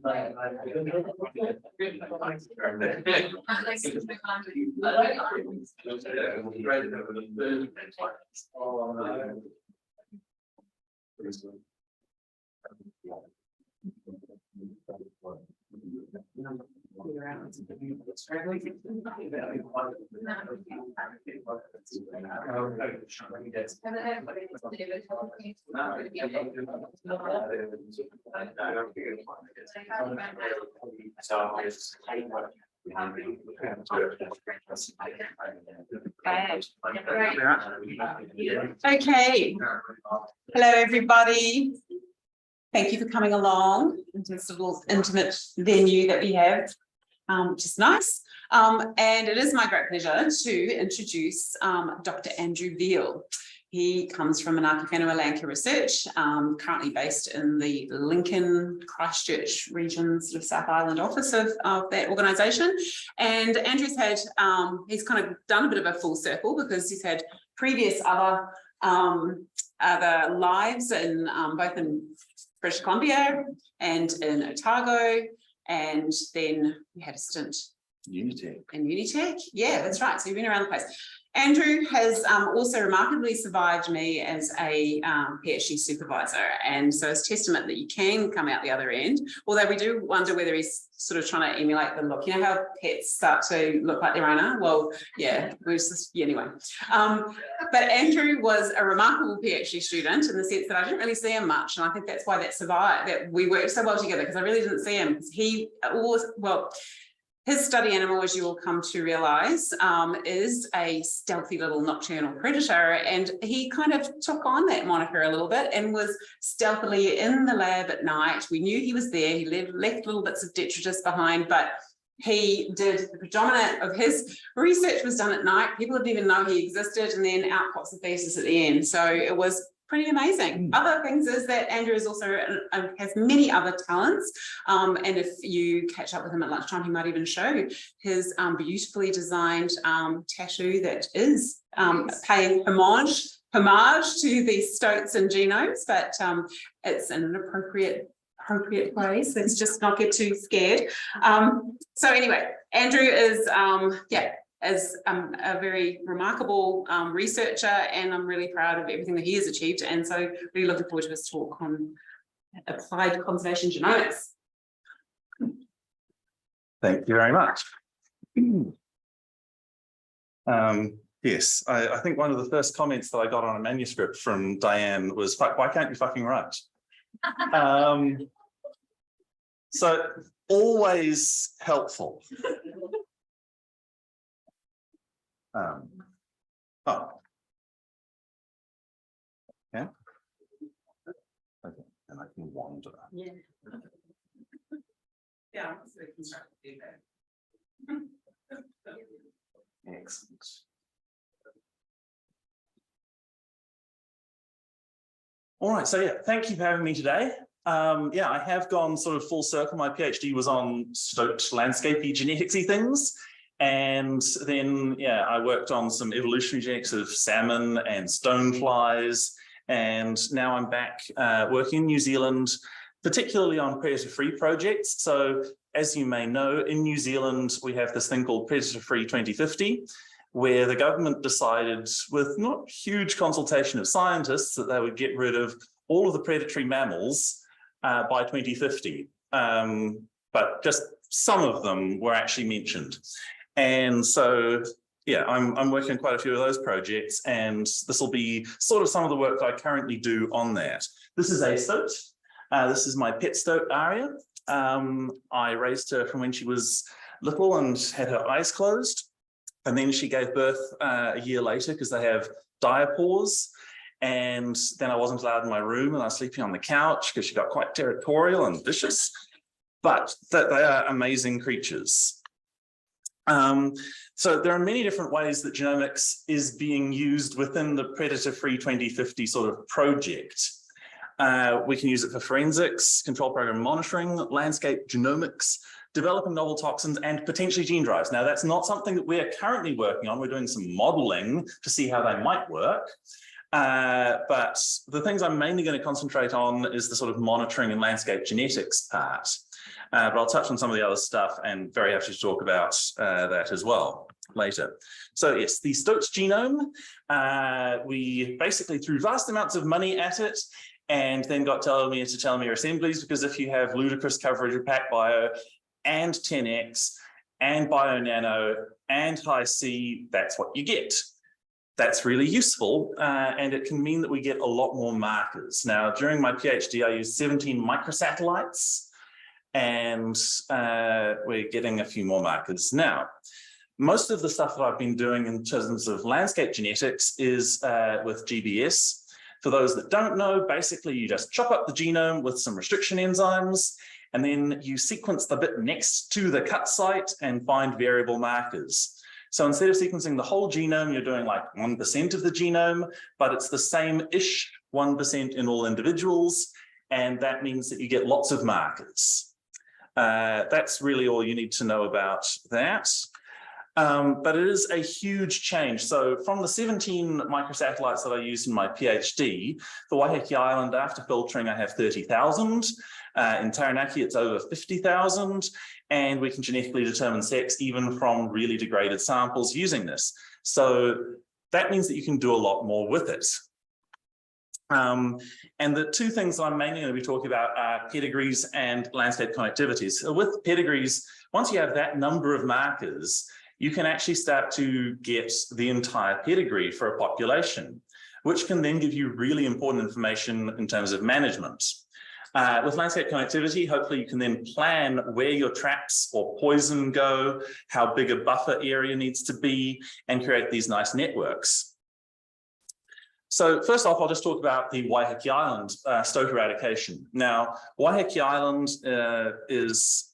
Okay. Hello, everybody. Thank you for coming along into this little intimate venue that we have, which is nice. And it is my great pleasure to introduce Dr. Andrew Veal. He comes from Manaki Whenua Lanka Research, currently based in the Lincoln, Christchurch region, sort of South Island office of that organisation. And Andrew's had, he's kind of done a bit of a full circle because he's had previous other lives in both in British Columbia and in Otago, and then we had a stint in Unitec. Yeah, that's right. So you've been around the place. Andrew has also remarkably survived me as a PhD supervisor, and so it's testament that you can come out the other end, although we do wonder whether he's sort of trying to emulate the look. You know how pets start to look like their owner? Well, yeah, anyway. But Andrew was a remarkable PhD student in the sense that I didn't really see him much, and I think that's why that survived, that we worked so well together, because I really didn't see him. He always, well, his study animal, as you will come to realise, is a stealthy little nocturnal predator, and he kind of took on that moniker a little bit and was stealthily in the lab at night. We knew he was there. He left little bits of detritus behind, but he did the predominant of his research was done at night. People didn't even know he existed, and then out pops the thesis at the end. So it was pretty amazing. Other things is that Andrew is also has many other talents, and if you catch up with him at lunchtime, he might even show his beautifully designed tattoo that is paying homage to the stoats and genomes, but it's in an appropriate place. Let's just not get too scared. So anyway, Andrew is as a very remarkable researcher, and I'm really proud of everything that he has achieved, and so really looking forward to his talk on applied conservation genomics. Thank you very much. Yes, I think one of the first comments that I got on a manuscript from Diane was, "Fuck, why can't you fucking write?" So always helpful. Yeah. Okay, and I can wander. Yeah. Yeah, so we can start to do that. Excellent. All right, so yeah, thank you for having me today. Yeah, I have gone sort of full circle. My PhD was on stoat landscapey geneticsy things. And then, yeah, I worked on some evolutionary genetics of salmon and stoneflies. And now I'm back working in New Zealand, particularly on predator-free projects. So as you may know, in New Zealand, we have this thing called Predator-Free 2050, where the government decided, with not huge consultation of scientists, that they would get rid of all of the predatory mammals by 2050. But just some of them were actually mentioned. And so, yeah, I'm working on quite a few of those projects, and this will be sort of some of the work that I currently do on that. This is a stoat. This is my pet stoat, Aria. I raised her from when she was little and had her eyes closed. And then she gave birth a year later because they have diapause. And then I wasn't allowed in my room, and I was sleeping on the couch because she got quite territorial and vicious. But they are amazing creatures. So there are many different ways that genomics is being used within the Predator-Free 2050 sort of project. We can use it for forensics, control program monitoring, landscape genomics, developing novel toxins, and potentially gene drives. Now, that's not something that we're currently working on. We're doing some modeling to see how they might work. But the things I'm mainly going to concentrate on is the sort of monitoring and landscape genetics part. But I'll touch on some of the other stuff and very happy to talk about that as well later. So yes, the stoats genome, we basically threw vast amounts of money at it and then got telomere to telomere assemblies, because if you have ludicrous coverage of PacBio and 10x and BioNano and Hi-C, that's what you get. That's really useful, and it can mean that we get a lot more markers. Now, during my PhD, I used 17 microsatellites, and we're getting a few more markers now. Most of the stuff that I've been doing in terms of landscape genetics is with GBS. For those that don't know, basically you just chop up the genome with some restriction enzymes, and then you sequence the bit next to the cut site and find variable markers. So instead of sequencing the whole genome, you're doing like 1% of the genome, but it's the same-ish 1% in all individuals, and that means that you get lots of markers. That's really all you need to know about that. But it is a huge change. So from the 17 microsatellites that I used in my PhD, for Waiheke Island, after filtering, I have 30,000. In Taranaki, it's over 50,000. And we can genetically determine sex even from really degraded samples using this. So that means that you can do a lot more with it. And the two things that I'm mainly going to be talking about are pedigrees and landscape connectivities. So with pedigrees, once you have that number of markers, you can actually start to get the entire pedigree for a population, which can then give you really important information in terms of management. With landscape connectivity, hopefully you can then plan where your traps or poison go, how big a buffer area needs to be, and create these nice networks. So first off, I'll just talk about the Waiheke Island stoat eradication. Now, Waiheke Island is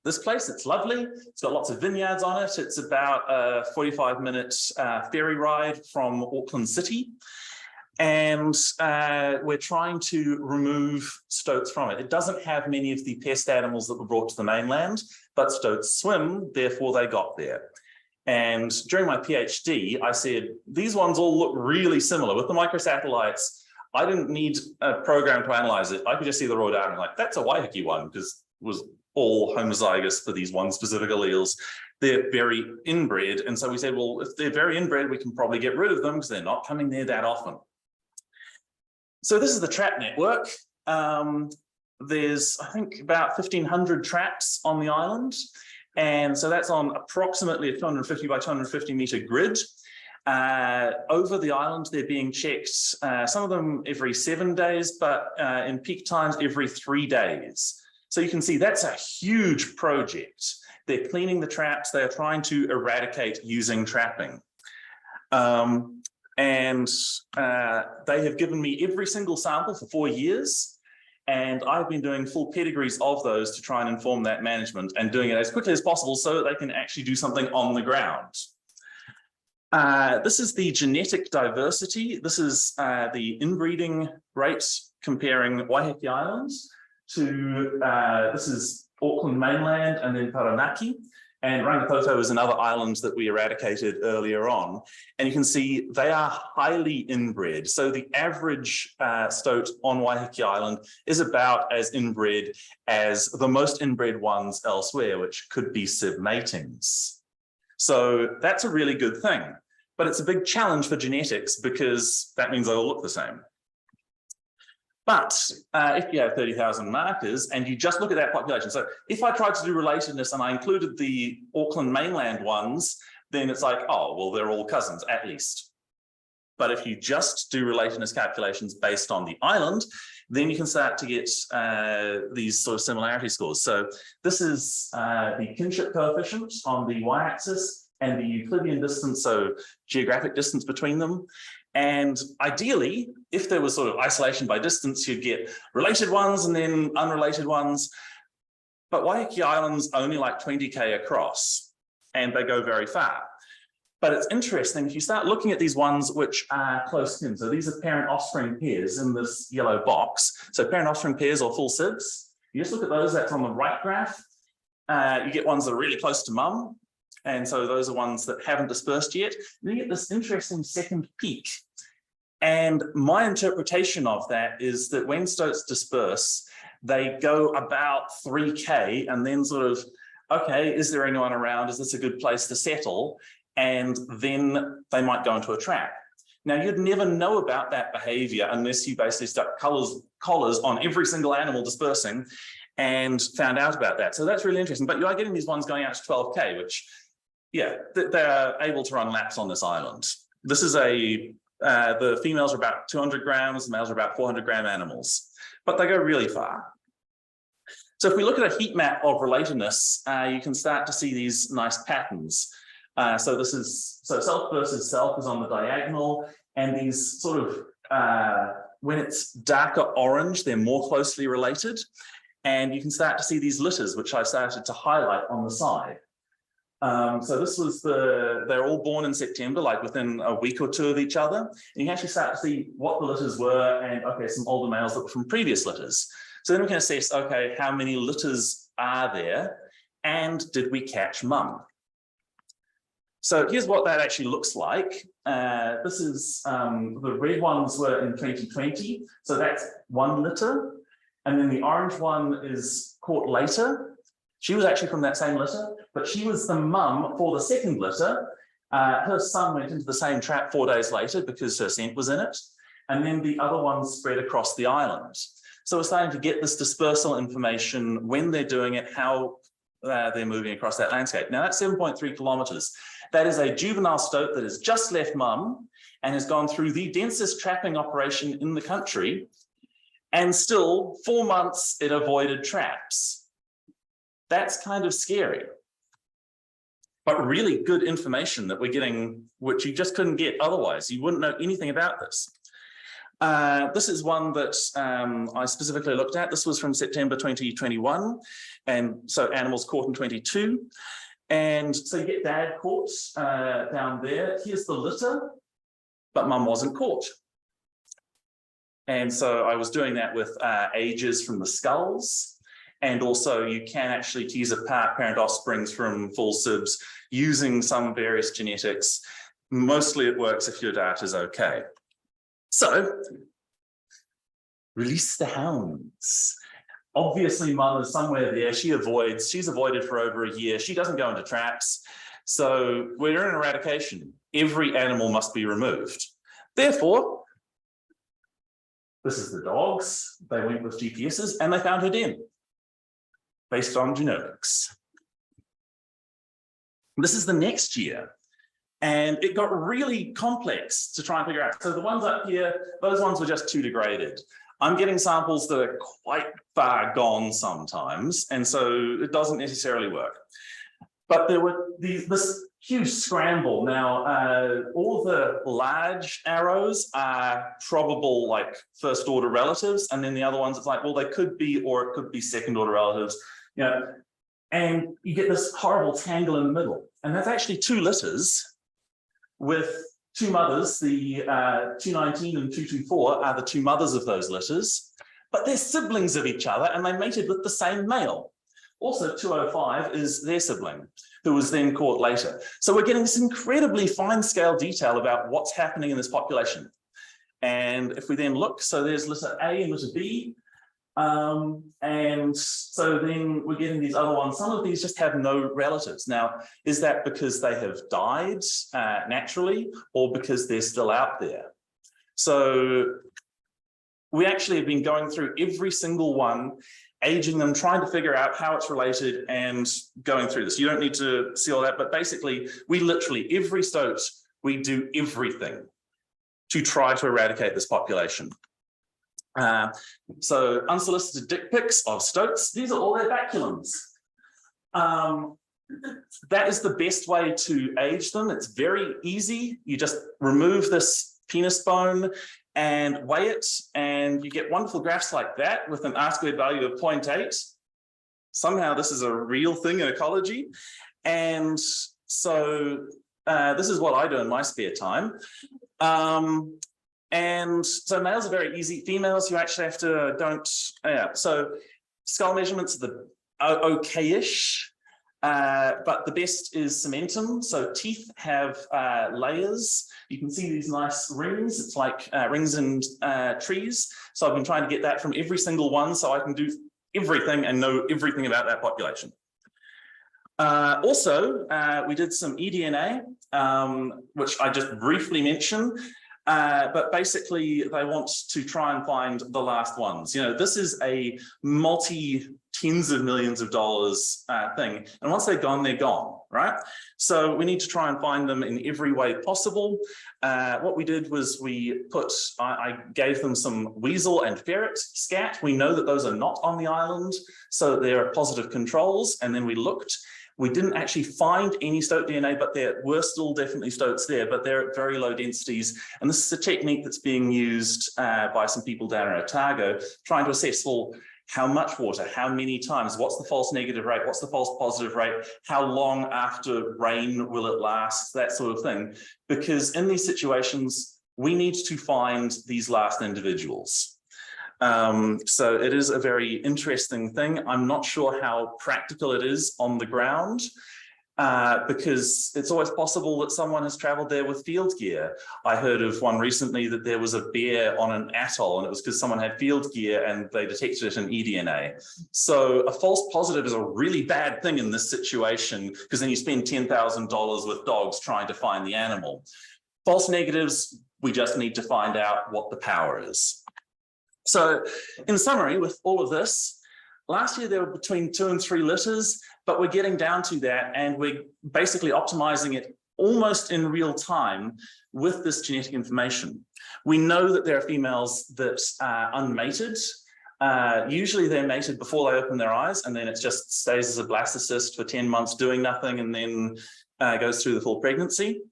this place. It's lovely. It's got lots of vineyards on it. It's about a 45-minute ferry ride from Auckland City. And we're trying to remove stoats from it. It doesn't have many of the pest animals that were brought to the mainland, but stoats swim, therefore they got there. And during my PhD, I said, these ones all look really similar. With the microsatellites, I didn't need a program to analyze it. I could just see the raw data and like, that's a Waiheke one, because it was all homozygous for these one specific alleles. They're very inbred. And so we said, well, if they're very inbred, we can probably get rid of them because they're not coming there that often. So this is the trap network. There's, I think, about 1,500 traps on the island. And so that's on approximately a 250 by 250 meter grid. Over the island, they're being checked, some of them every 7 days, but in peak times, every 3 days. So you can see that's a huge project. They're cleaning the traps. They are trying to eradicate using trapping. And they have given me every single sample for 4 years. And I've been doing full pedigrees of those to try and inform that management and doing it as quickly as possible so that they can actually do something on the ground. This is the genetic diversity. This is the inbreeding rates comparing Waiheke Island to, this is Auckland mainland and then Taranaki. And Rangitoto is another island that we eradicated earlier on. And you can see they are highly inbred. So the average stoat on Waiheke Island is about as inbred as the most inbred ones elsewhere, which could be sibmatings. So that's a really good thing. But it's a big challenge for genetics because that means they all look the same. But if you have 30,000 markers and you just look at that population, so if I tried to do relatedness and I included the Auckland mainland ones, then it's like, oh, well, they're all cousins at least. But if you just do relatedness calculations based on the island, then you can start to get these sort of similarity scores. So this is the kinship coefficient on the y-axis and the Euclidean distance, so geographic distance between them. And ideally, if there was sort of isolation by distance, you'd get related ones and then unrelated ones. But Waiheke Island's only like 20K across, and they go very far. But it's interesting, if you start looking at these ones which are close kin, so these are parent-offspring pairs in this yellow box. So parent-offspring pairs or full sibs. You just look at those, that's on the right graph. You get ones that are really close to mum. And so those are ones that haven't dispersed yet. Then you get this interesting second peak. And my interpretation of that is that when stoats disperse, they go about 3K and then sort of, okay, is there anyone around? Is this a good place to settle? And then they might go into a trap. Now, you'd never know about that behavior unless you basically stuck collars on every single animal dispersing and found out about that. So that's really interesting. But you are getting these ones going out to 12K, which, yeah, they're able to run laps on this island. This is the females are about 200 grams, the males are about 400-gram animals, but they go really far. So if we look at a heat map of relatedness, you can start to see these nice patterns. So self versus self is on the diagonal, and these sort of, when it's darker orange, they're more closely related. And you can start to see these litters, which I started to highlight on the side. So this was they're all born in September, like within a week or two of each other. And you can actually start to see what the litters were and, okay, some older males that were from previous litters. So then we can assess, okay, how many litters are there and did we catch mum? So here's what that actually looks like. This is, the red ones were in 2020. So that's one litter. And then the orange one is caught later. She was actually from that same litter, but she was the mum for the second litter. Her son went into the same trap 4 days later because her scent was in it. And then the other ones spread across the island. So we're starting to get this dispersal information, when they're doing it, how they're moving across that landscape. Now that's 7.3 kilometers. That is a juvenile stoat that has just left mum and has gone through the densest trapping operation in the country. And still 4 months it avoided traps. That's kind of scary. But really good information that we're getting, which you just couldn't get otherwise. You wouldn't know anything about this. This is one that I specifically looked at. This was from September 2021. And so animals caught in 22. And so you get dad caught down there. Here's the litter, but mum wasn't caught. And so I was doing that with ages from the skulls. And also you can actually tease apart parent offsprings from full sibs using some various genetics. Mostly it works if your data is okay. So, release the hounds. Obviously, mum is somewhere there. She's avoided for over a year. She doesn't go into traps. So we're in eradication. Every animal must be removed. Therefore, this is the dogs. They went with GPSs and they found her den based on genomics. This is the next year. And it got really complex to try and figure out. So the ones up here, those ones were just too degraded. I'm getting samples that are quite far gone sometimes, and so it doesn't necessarily work. But there were this huge scramble. Now, all the large arrows are probable, like first order relatives, and then the other ones, it's like, well, they could be, or it could be second order relatives, you know, and you get this horrible tangle in the middle. And that's actually 2 litters with 2 mothers. The 219 and 224 are the 2 mothers of those litters, but they're siblings of each other and they mated with the same male. Also 205 is their sibling, who was then caught later. So we're getting this incredibly fine scale detail about what's happening in this population. And if we then look, so there's litter A and litter B. And so then we're getting these other ones. Some of these just have no relatives. Now, is that because they have died naturally or because they're still out there? So we actually have been going through every single one, aging them, trying to figure out how it's related and going through this. You don't need to see all that, but basically we literally, every stoat, we do everything to try to eradicate this population. So unsolicited dick pics of stoats, these are all their baculums. That is the best way to age them. It's very easy. You just remove this penis bone and weigh it, and you get wonderful graphs like that with an R-squared value of 0.8. Somehow this is a real thing in ecology. And so this is what I do in my spare time. And so males are very easy. Females, you actually have to so skull measurements are the okay-ish. But the best is cementum. So teeth have layers. You can see these nice rings. It's like rings in trees. So I've been trying to get that from every single one so I can do everything and know everything about that population. Also, we did some eDNA, which I just briefly mentioned. But basically, they want to try and find the last ones. You know, this is a multi-tens of millions of dollars thing. And once they're gone, right? So we need to try and find them in every way possible. What we did was I gave them some weasel and ferret scat. We know that those are not on the island, so they're positive controls. And then we looked. We didn't actually find any stoat DNA, but there were still definitely stoats there, but they're at very low densities. And this is a technique that's being used by some people down in Otago, trying to assess, well, how much water, how many times, what's the false negative rate, what's the false positive rate, how long after rain will it last, that sort of thing. Because in these situations, we need to find these last individuals. So it is a very interesting thing. I'm not sure how practical it is on the ground because it's always possible that someone has traveled there with field gear. I heard of one recently that there was a bear on an atoll and it was because someone had field gear and they detected it in eDNA. So a false positive is a really bad thing in this situation because then you spend $10,000 with dogs trying to find the animal. False negatives, we just need to find out what the power is. So in summary, with all of this, last year there were between 2 and 3 litters, but we're getting down to that and we're basically optimizing it almost in real time with this genetic information. We know that there are females that are unmated. Usually they're mated before they open their eyes and then it just stays as a blastocyst for 10 months doing nothing and then goes through the full pregnancy.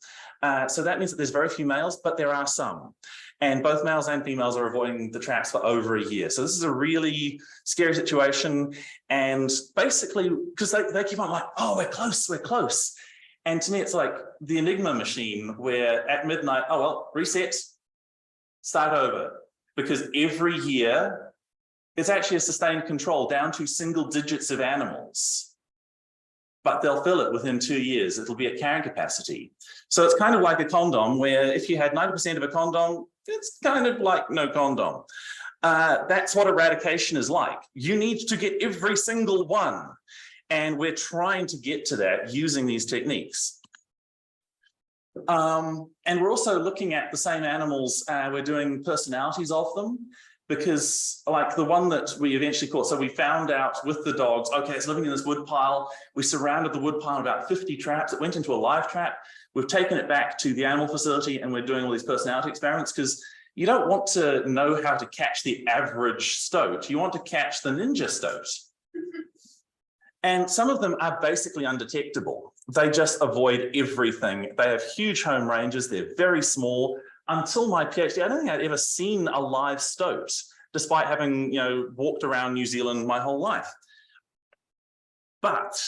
So that means that there's very few males, but there are some. And both males and females are avoiding the traps for over a year. So this is a really scary situation. And basically, because they keep on like, oh, we're close, we're close. And to me, it's like the Enigma machine where at midnight, oh, well, reset, start over. Because every year, it's actually a sustained control down to single digits of animals. But they'll fill it within 2 years. It'll be at carrying capacity. So it's kind of like a condom where if you had 90% of a condom, it's kind of like no condom. That's what eradication is like. You need to get every single one. And we're trying to get to that using these techniques. And we're also looking at the same animals. We're doing personalities of them. Because like the one that we eventually caught, so we found out with the dogs, okay, it's living in this wood pile. We surrounded the wood pile about 50 traps. It went into a live trap. We've taken it back to the animal facility and we're doing all these personality experiments because you don't want to know how to catch the average stoat. You want to catch the ninja stoat. And some of them are basically undetectable. They just avoid everything. They have huge home ranges. They're very small. Until my PhD, I don't think I'd ever seen a live stoat, despite having, walked around New Zealand my whole life. But,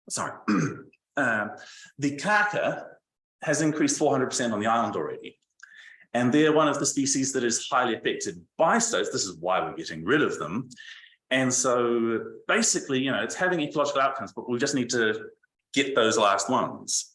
sorry, the kaka has increased 400% on the island already. And they're one of the species that is highly affected by stoats. This is why we're getting rid of them. And so basically, it's having ecological outcomes, but we just need to get those last ones.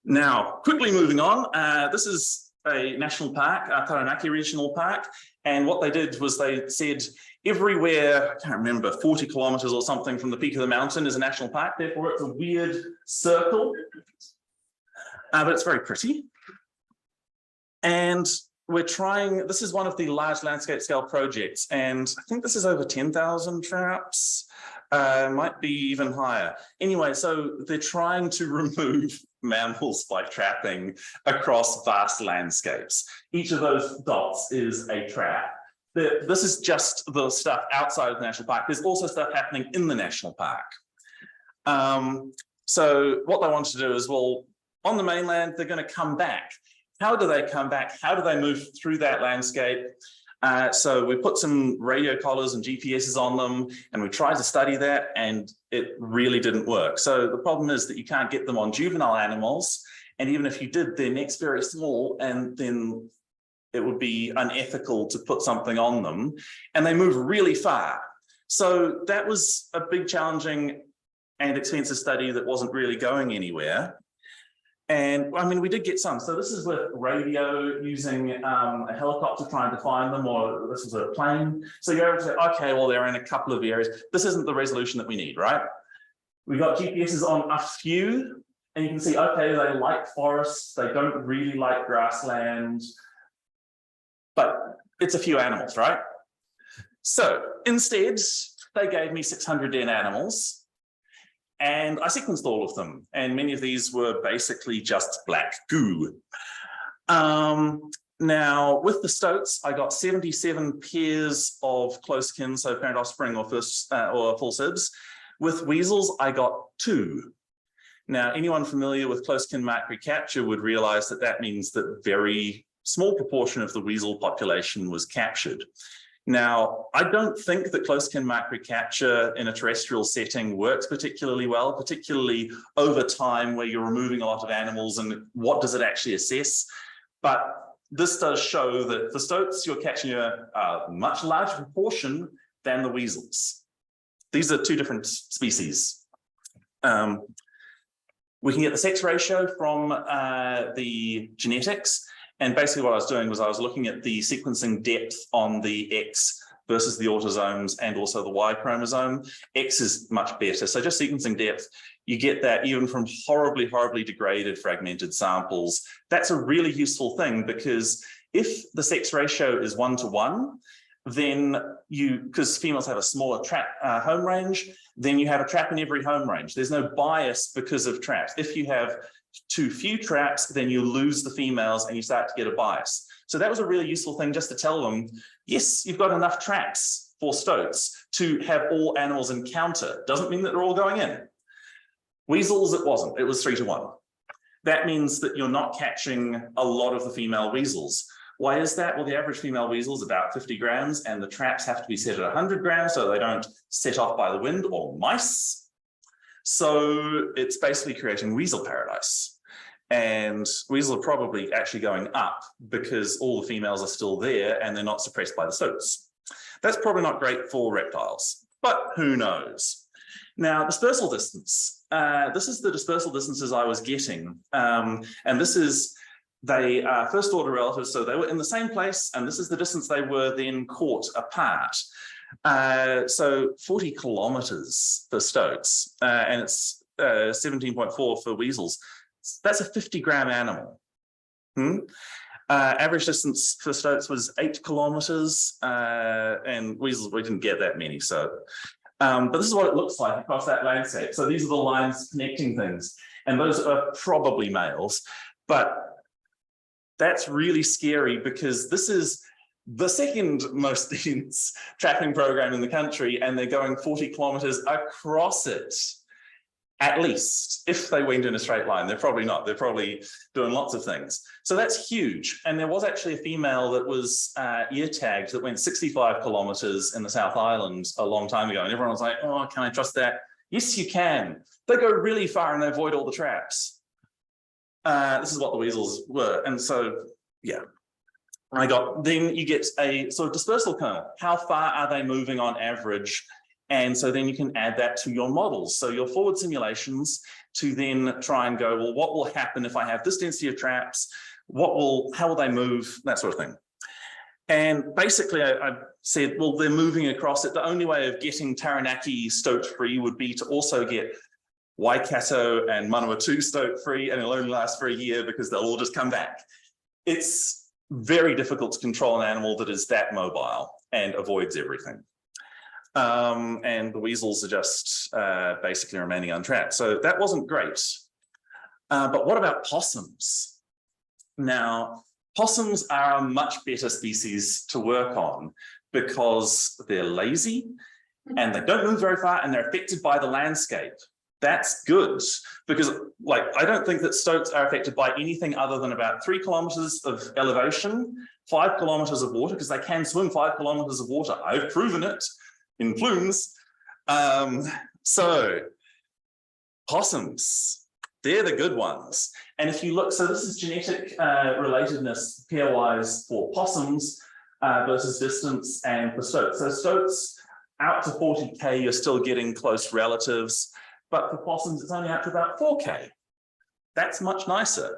Now, quickly moving on, this is a national park, Taranaki Regional Park. And what they did was they said everywhere, I can't remember, 40 kilometers or something from the peak of the mountain is a national park. Therefore, it's a weird circle, but it's very pretty. And we're trying, this is one of the large landscape scale projects. And I think this is over 10,000 traps, might be even higher. Anyway, so they're trying to remove mammals by trapping across vast landscapes. Each of those dots is a trap. This is just the stuff outside of the national park. There's also stuff happening in the national park. So what they want to do is, well, on the mainland, they're going to come back. How do they come back? How do they move through that landscape? So we put some radio collars and GPSs on them, and we tried to study that, and it really didn't work. So the problem is that you can't get them on juvenile animals, and even if you did, their neck's very small, and then it would be unethical to put something on them, and they move really far. So that was a big, challenging and expensive study that wasn't really going anywhere. And I mean, we did get some. So this is with radio using a helicopter trying to find them, or this is a plane. So you're able to say, okay, well, they're in a couple of areas. This isn't the resolution that we need, right? We got GPSs on a few, and you can see, okay, they like forests. They don't really like grassland, but it's a few animals, right? So instead, they gave me 600 dead animals. And I sequenced all of them, and many of these were basically just black goo. Now, with the stoats, I got 77 pairs of close kin, so parent offspring or full sibs. With weasels, I got 2. Now, anyone familiar with close kin mark recapture would realize that that means that a very small proportion of the weasel population was captured. Now, I don't think that close kin mark recapture in a terrestrial setting works particularly well, particularly over time where you're removing a lot of animals and what does it actually assess. But this does show that for stoats, you're catching a much larger proportion than the weasels. These are 2 different species. We can get the sex ratio from the genetics. And basically what I was doing was I was looking at the sequencing depth on the X versus the autosomes and also the Y chromosome. X is much better. So just sequencing depth, you get that even from horribly, horribly degraded fragmented samples. That's a really useful thing because if the sex ratio is 1:1, then because females have a smaller trap home range, then you have a trap in every home range. There's no bias because of traps. If you have too few traps, then you lose the females and you start to get a bias. So that was a really useful thing just to tell them, yes, you've got enough traps for stoats to have all animals encounter. Doesn't mean that they're all going in. Weasels, it wasn't. It was 3:1. That means that you're not catching a lot of the female weasels. Why is that? Well, the average female weasel is about 50 grams and the traps have to be set at 100 grams so they don't set off by the wind or mice. So it's basically creating weasel paradise. And weasels are probably actually going up because all the females are still there and they're not suppressed by the stoats. That's probably not great for reptiles, but who knows? Now, dispersal distance. This is the dispersal distances I was getting. And this is they are first order relatives, so they were in the same place, and this is the distance they were then caught apart. So 40 kilometers for stoats, and it's 17.4 for weasels. That's a 50-gram animal. Average distance for stoats was 8 kilometers, and weasels, we didn't get that many. So, but this is what it looks like across that landscape. So these are the lines connecting things, and those are probably males, but that's really scary because this is the second most dense trapping program in the country, and they're going 40 kilometers across it, at least. If they went in a straight line, they're probably not. They're probably doing lots of things. So that's huge. And there was actually a female that was ear tagged that went 65 kilometers in the South Island a long time ago. And everyone was like, oh, can I trust that? Yes, you can. They go really far and they avoid all the traps. This is what the weasels were. And so, yeah. Then you get a sort of dispersal kernel. How far are they moving on average? And so then you can add that to your models. So your forward simulations to then try and go, well, what will happen if I have this density of traps? How will they move? That sort of thing. And basically I said, well, they're moving across it. The only way of getting Taranaki stoat free would be to also get Waikato and Manawatu stoat free, and it'll only last for a year because they'll all just come back. It's very difficult to control an animal that is that mobile and avoids everything. And the weasels are just basically remaining untrapped. So that wasn't great. But what about possums? Now, possums are a much better species to work on because they're lazy and they don't move very far and they're affected by the landscape. That's good because, like, I don't think that stoats are affected by anything other than about 3 kilometers of elevation, 5 kilometers of water, because they can swim 5 kilometers of water. I've proven it in plumes. So possums, they're the good ones. And if you look, so this is genetic relatedness pairwise for possums versus distance and for stoats. So stoats Out to 40K, you're still getting close relatives, but for possums, it's only out to about 4K. That's much nicer.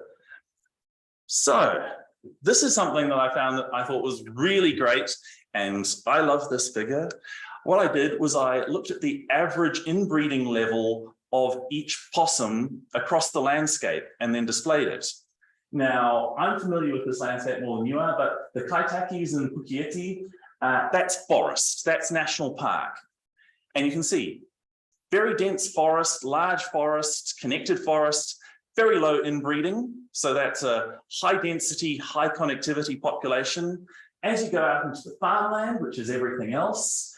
So this is something that I found that I thought was really great, and I love this figure. What I did was I looked at the average inbreeding level of each possum across the landscape and then displayed it. Now, I'm familiar with this landscape more than you are, but the Kaitakis and Pukieti, that's forest, that's national park. And you can see very dense forest, large forest, connected forest, very low inbreeding. So that's a high density, high connectivity population. As you go out into the farmland, which is everything else,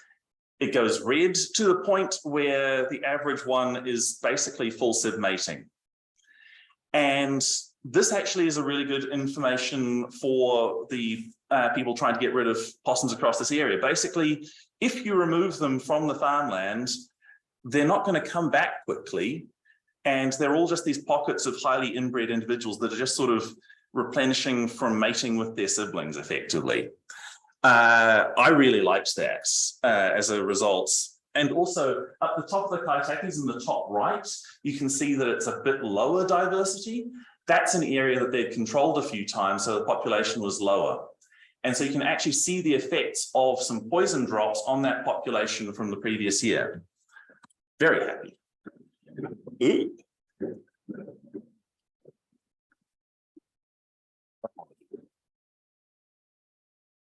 it goes red to the point where the average one is basically full sieve mating. And this actually is a really good information for the people trying to get rid of possums across this area. Basically, if you remove them from the farmland, they're not going to come back quickly. And they're all just these pockets of highly inbred individuals that are just sort of replenishing from mating with their siblings effectively. I really liked that as a result. And also up the top of the Kaitakis in the top right, you can see that it's a bit lower diversity. That's an area that they'd controlled a few times, so the population was lower. And so you can actually see the effects of some poison drops on that population from the previous year. Very happy. Ooh.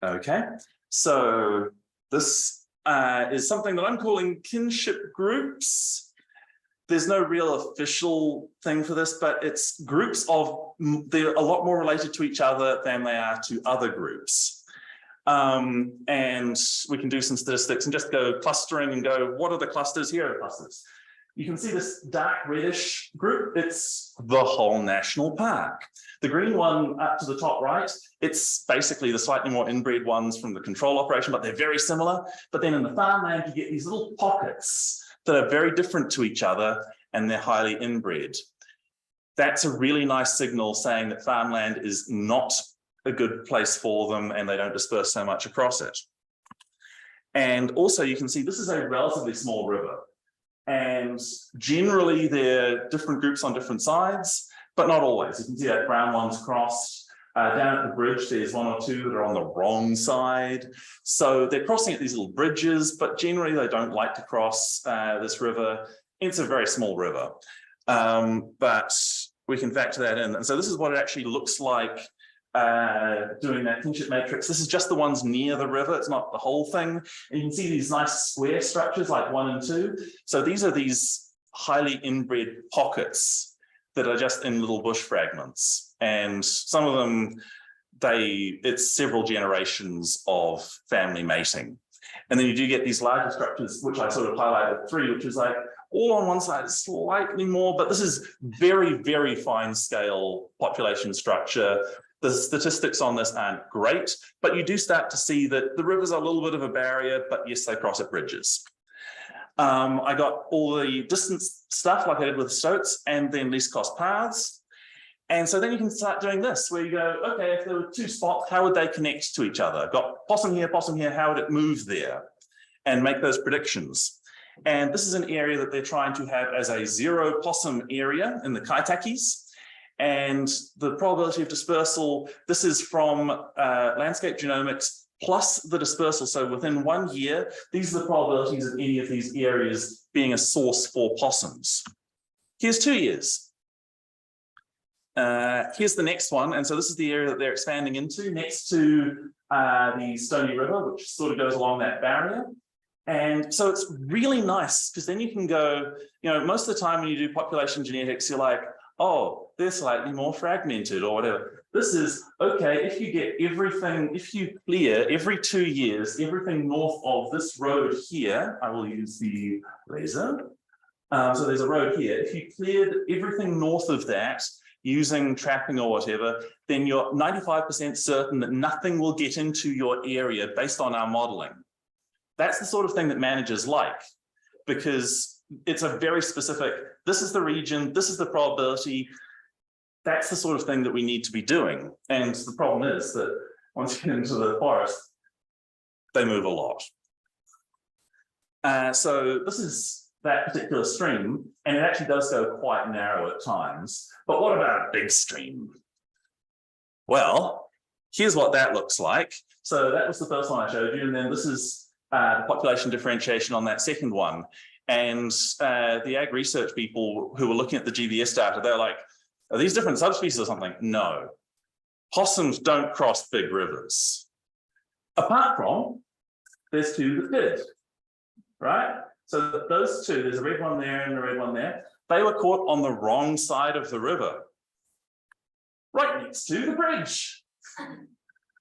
Okay, so this is something that I'm calling kinship groups. There's no real official thing for this, but it's groups of, they're a lot more related to each other than they are to other groups. And we can do some statistics and just go clustering and go, what are the clusters? Here are the clusters. You can see this dark reddish group, it's the whole national park. The green one up to the top right, it's basically the slightly more inbred ones from the control operation, but they're very similar. But then in the farmland, you get these little pockets that are very different to each other and they're highly inbred. That's a really nice signal saying that farmland is not a good place for them and they don't disperse so much across it. And also you can see this is a relatively small river. And generally they're different groups on different sides, but not always. You can see that brown one's crossed. Down at the bridge, there's one or two that are on the wrong side. So they're crossing at these little bridges, but generally they don't like to cross this river. It's a very small river, but we can factor that in. And so this is what it actually looks like doing that kinship matrix. This is just the ones near the river. It's not the whole thing. And you can see these nice square structures like 1 and 2. So these are these highly inbred pockets that are just in little bush fragments. And some of them, it's several generations of family mating. And then you do get these larger structures, which I sort of highlighted 3, which is like all on one side, slightly more, but this is very, very fine scale population structure. The statistics on this aren't great, but you do start to see that the rivers are a little bit of a barrier, but yes, they cross at bridges. I got all the distance stuff like I did with stoats and then least cost paths. And so then you can start doing this where you go, okay, if there were 2 spots, how would they connect to each other? Got possum here, how would it move there? And make those predictions. And this is an area that they're trying to have as a 0 possum area in the Kaitakis. And the probability of dispersal, this is from landscape genomics plus the dispersal. So within 1 year, these are the probabilities of any of these areas being a source for possums. Here's 2 years. Here's the next one. And so this is the area that they're expanding into next to the Stony River, which sort of goes along that barrier. And so it's really nice because then you can go, most of the time when you do population genetics, you're like, oh, they're slightly more fragmented or whatever. This is, okay, if you get everything, if you clear every 2 years, everything north of this road here, I will use the laser. So there's a road here. If you cleared everything north of that using trapping or whatever, then you're 95% certain that nothing will get into your area based on our modeling. That's the sort of thing that managers like, because it's a very specific, this is the region, this is the probability. That's the sort of thing that we need to be doing. And the problem is that once you get into the forest, they move a lot. So this is that particular stream, and it actually does go quite narrow at times. But what about a big stream? Well, here's what that looks like. So that was the first one I showed you, and then this is the population differentiation on that second one. And the ag research people who were looking at the GVS data, they're like, are these different subspecies or something? No. Possums don't cross big rivers. Apart from, there's two that did, right? So those two, there's a red one there and a red one there. They were caught on the wrong side of the river, right next to the bridge.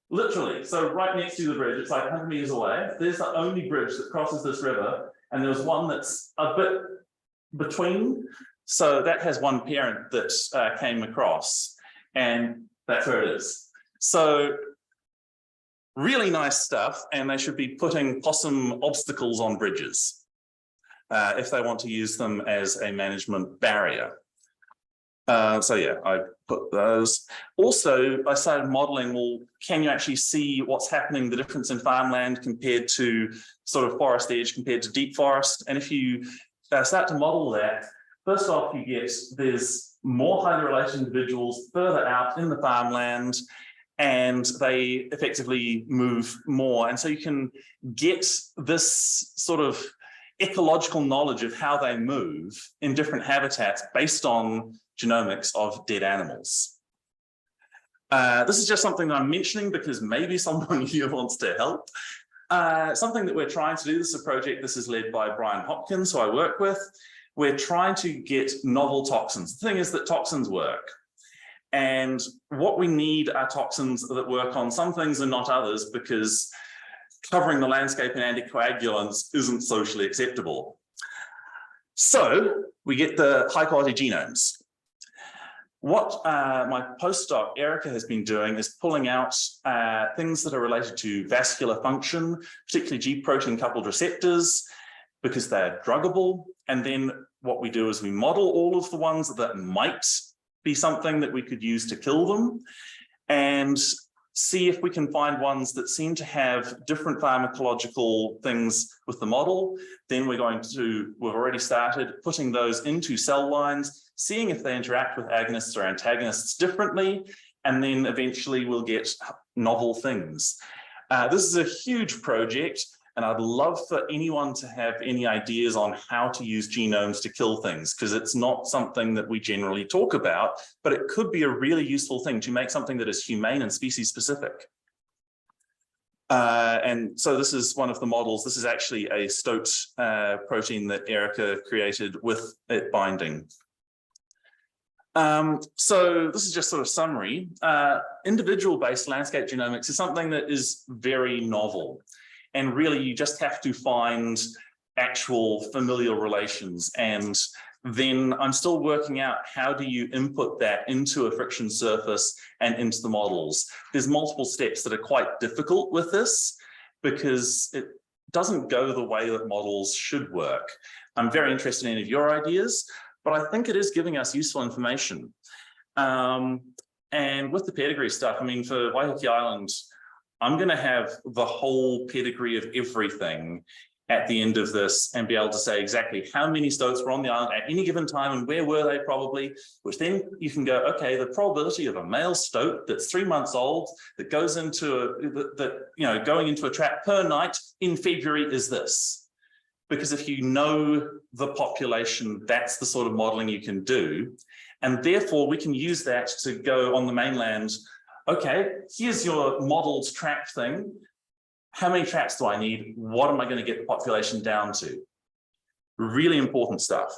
Literally, so right next to the bridge, it's like 100 meters away. There's the only bridge that crosses this river, and there's one that's a bit between. So that has one parent that came across, and that's where it is. So really nice stuff, and they should be putting possum obstacles on bridges if they want to use them as a management barrier. So yeah, I put those. Also, I started modeling, well, can you actually see what's happening, the difference in farmland compared to sort of forest edge compared to deep forest? And if you start to model that, first off, you get, there's more highly related individuals further out in the farmland, and they effectively move more. And so you can get this sort of ecological knowledge of how they move in different habitats based on genomics of dead animals. This is just something that I'm mentioning because maybe someone here wants to help. Something that we're trying to do, this is a project, this is led by Brian Hopkins, who I work with. We're trying to get novel toxins. The thing is that toxins work. And what we need are toxins that work on some things and not others, because covering the landscape in anticoagulants isn't socially acceptable. So we get the high quality genomes. What my postdoc, Erica, has been doing is pulling out things that are related to vascular function, particularly G protein coupled receptors, because they're druggable. And then what we do is we model all of the ones that might be something that we could use to kill them, and see if we can find ones that seem to have different pharmacological things with the model. Then we've already started putting those into cell lines, seeing if they interact with agonists or antagonists differently, and then eventually we'll get novel things. This is a huge project, and I'd love for anyone to have any ideas on how to use genomes to kill things, because it's not something that we generally talk about, but it could be a really useful thing to make something that is humane and species specific. And so this is one of the models. This is actually a stoat protein that Erica created with it binding. So this is just sort of summary. Individual-based landscape genomics is something that is very novel. And really, you just have to find actual familial relations. And then I'm still working out how do you input that into a friction surface and into the models. There's multiple steps that are quite difficult with this because it doesn't go the way that models should work. I'm very interested in any of your ideas, but I think it is giving us useful information. And with the pedigree stuff, I mean, for Waiheke Island, I'm going to have the whole pedigree of everything at the end of this and be able to say exactly how many stoats were on the island at any given time and where were they probably, which then you can go, okay, the probability of a male stoat that's 3 months old that goes into going into a trap per night in February is this. Because if you know the population, that's the sort of modeling you can do. And therefore we can use that to go on the mainland. Okay, here's your modeled trap thing. How many traps do I need? What am I going to get the population down to? Really important stuff.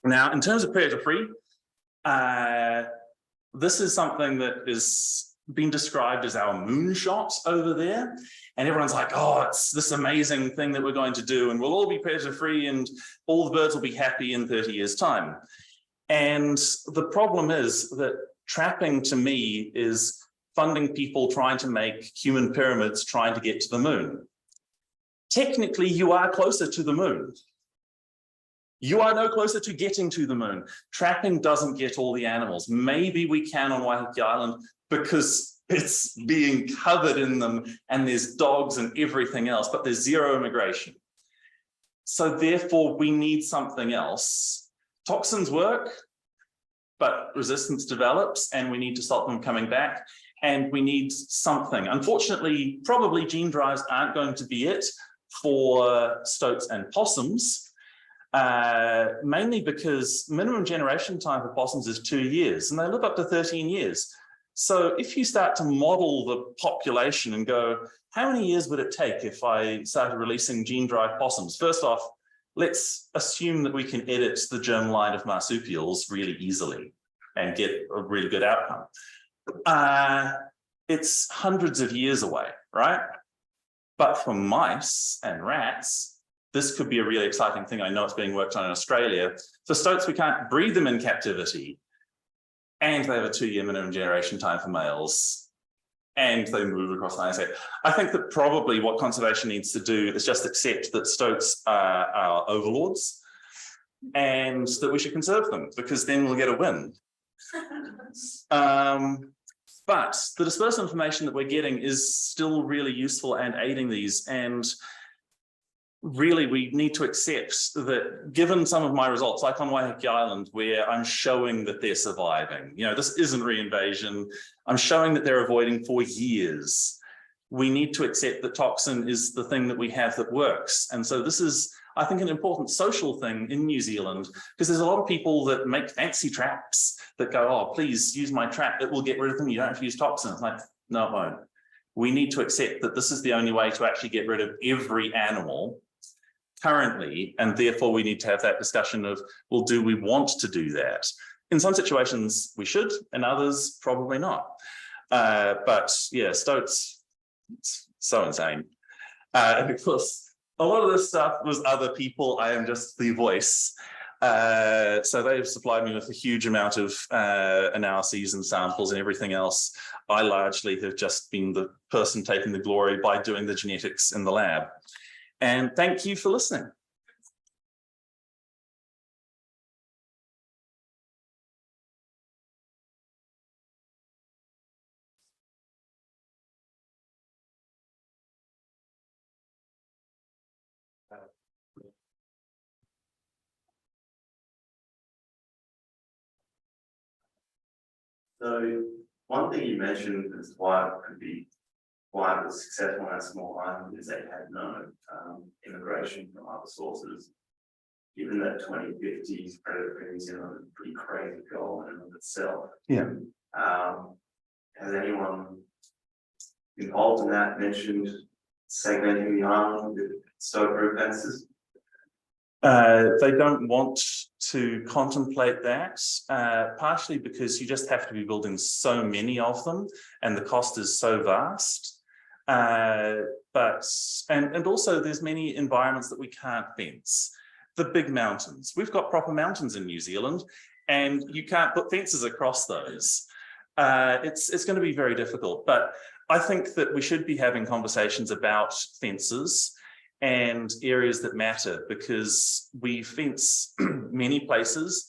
Now, in terms of predator-free, this is something that is being described as our moonshot over there. And everyone's like, oh, it's this amazing thing that we're going to do, and we'll all be predator-free and all the birds will be happy in 30 years' time. And the problem is that trapping to me is funding people trying to make human pyramids trying to get to the moon. Technically, you are closer to the moon. You are no closer to getting to the moon. Trapping doesn't get all the animals. Maybe we can on Waiheke Island because it's being covered in them and there's dogs and everything else, but there's zero immigration. So therefore, we need something else. Toxins work, but resistance develops, and we need to stop them coming back. And we need something. Unfortunately, probably gene drives aren't going to be it for stoats and possums, mainly because minimum generation time for possums is 2 years, and they live up to 13 years. So if you start to model the population and go, how many years would it take if I started releasing gene drive possums? First off, let's assume that we can edit the germline of marsupials really easily and get a really good outcome. It's hundreds of years away, right? But for mice and rats, this could be a really exciting thing. I know it's being worked on in Australia. For stoats, we can't breed them in captivity, and they have a 2-year minimum generation time for males, and they move across the landscape. I think that probably what conservation needs to do is just accept that stoats are overlords, and that we should conserve them, because then we'll get a win. But the dispersal information that we're getting is still really useful and aiding these. And really, we need to accept that given some of my results, like on Waiheke Island, where I'm showing that they're surviving, you know, this isn't reinvasion, I'm showing that they're avoiding for years. We need to accept that toxin is the thing that we have that works. And so this is, I think, an important social thing in New Zealand, because there's a lot of people that make fancy traps that go, oh, please use my trap, it will get rid of them, you don't have to use toxin. It's like, no, it won't. We need to accept that this is the only way to actually get rid of every animal currently, and therefore we need to have that discussion of, well, do we want to do that? In some situations we should, in others probably not. But yeah, stoats, it's so insane. And of course, a lot of this stuff was other people. I am just the voice. So they've supplied me with a huge amount of analyses and samples and everything else. I largely have just been the person taking the glory by doing the genetics in the lab. And thank you for listening. So one thing you mentioned is why it could be why it was successful on a small island is they had no immigration from other sources. Given that 2050 predator in New Zealand is a pretty crazy goal in and of itself. Yeah. Has anyone involved in that mentioned segmenting the island with stoat fences? They don't want to contemplate that, partially because you just have to be building so many of them and the cost is so vast. And also there's many environments that we can't fence. The big mountains. We've got proper mountains in New Zealand and you can't put fences across those. It's going to be very difficult, but I think that we should be having conversations about fences and areas that matter, because we fence many places.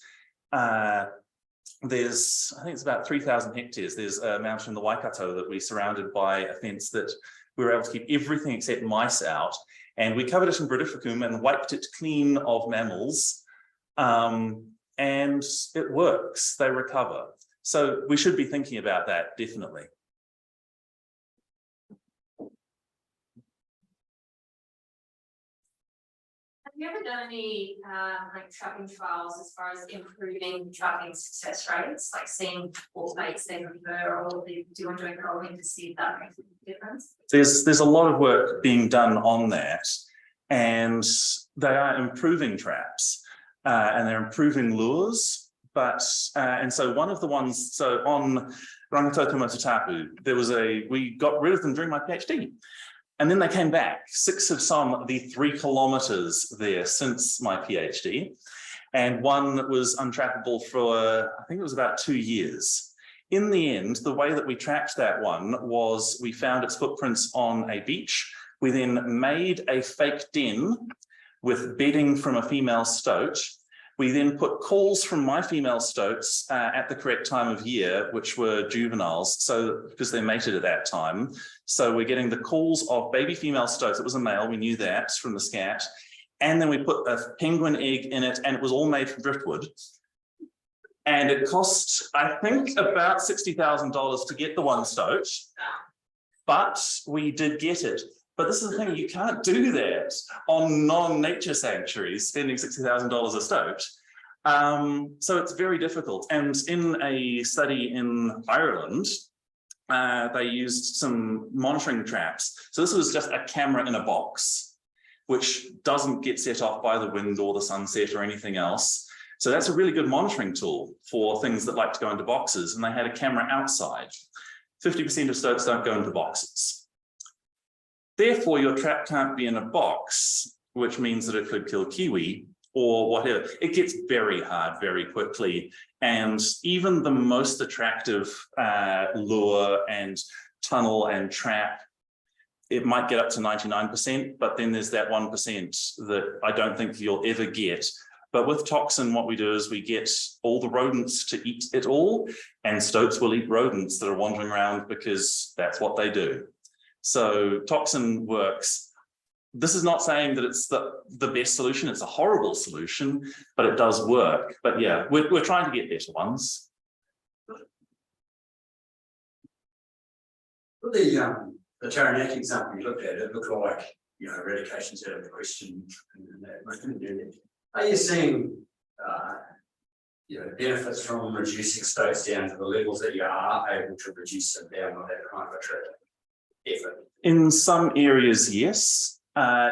There's, I think it's about 3,000 hectares. There's a mountain in the Waikato that we surrounded by a fence that we were able to keep everything except mice out. And we covered it in brodificum and wiped it clean of mammals. And it works, they recover. So we should be thinking about that, definitely. Have you ever done any like trapping trials as far as improving trapping success rates, like seeing what mates they prefer or they do enjoy growing to see if that makes a difference? There's a lot of work being done on that, and they are improving traps and they're improving lures. But and so one of the ones, so on Rangitoto Motutapu, we got rid of them during my PhD. And then they came back. 6 have swum the 3 kilometers there since my PhD. And one was untrappable for, I think it was about 2 years. In the end, the way that we tracked that one was we found its footprints on a beach. We then made a fake den with bedding from a female stoat. We then put calls from my female stoats at the correct time of year, which were juveniles, so because they mated at that time. So we're getting the calls of baby female stoats. It was a male, we knew that from the scat. and then we put a penguin egg in it, and it was all made from driftwood. And it cost, I think, about $60,000 to get the one stoat, but we did get it. But this is the thing, you can't do that on non-nature sanctuaries, spending $60,000 a stoat. So it's very difficult. And in a study in Ireland, they used some monitoring traps. So this was just a camera in a box, which doesn't get set off by the wind or the sunset or anything else. So that's a really good monitoring tool for things that like to go into boxes. And they had a camera outside. 50% of stoats don't go into boxes. Therefore, your trap can't be in a box, which means that it could kill kiwi or whatever. It gets very hard very quickly. And even the most attractive lure and tunnel and trap, it might get up to 99%, but then there's that 1% that I don't think you'll ever get. But with toxin, what we do is we get all the rodents to eat it all, and stoats will eat rodents that are wandering around because that's what they do. So toxin works. This is not saying that it's the best solution. It's a horrible solution, but it does work. But yeah, we're trying to get better ones. For the Taranaki example you looked at, it looked like, you know, eradication's out of the question. Are you seeing, you know, benefits from reducing stoats down to the levels that you are able to reduce them down on that kind of a trip? Effort. In some areas, yes.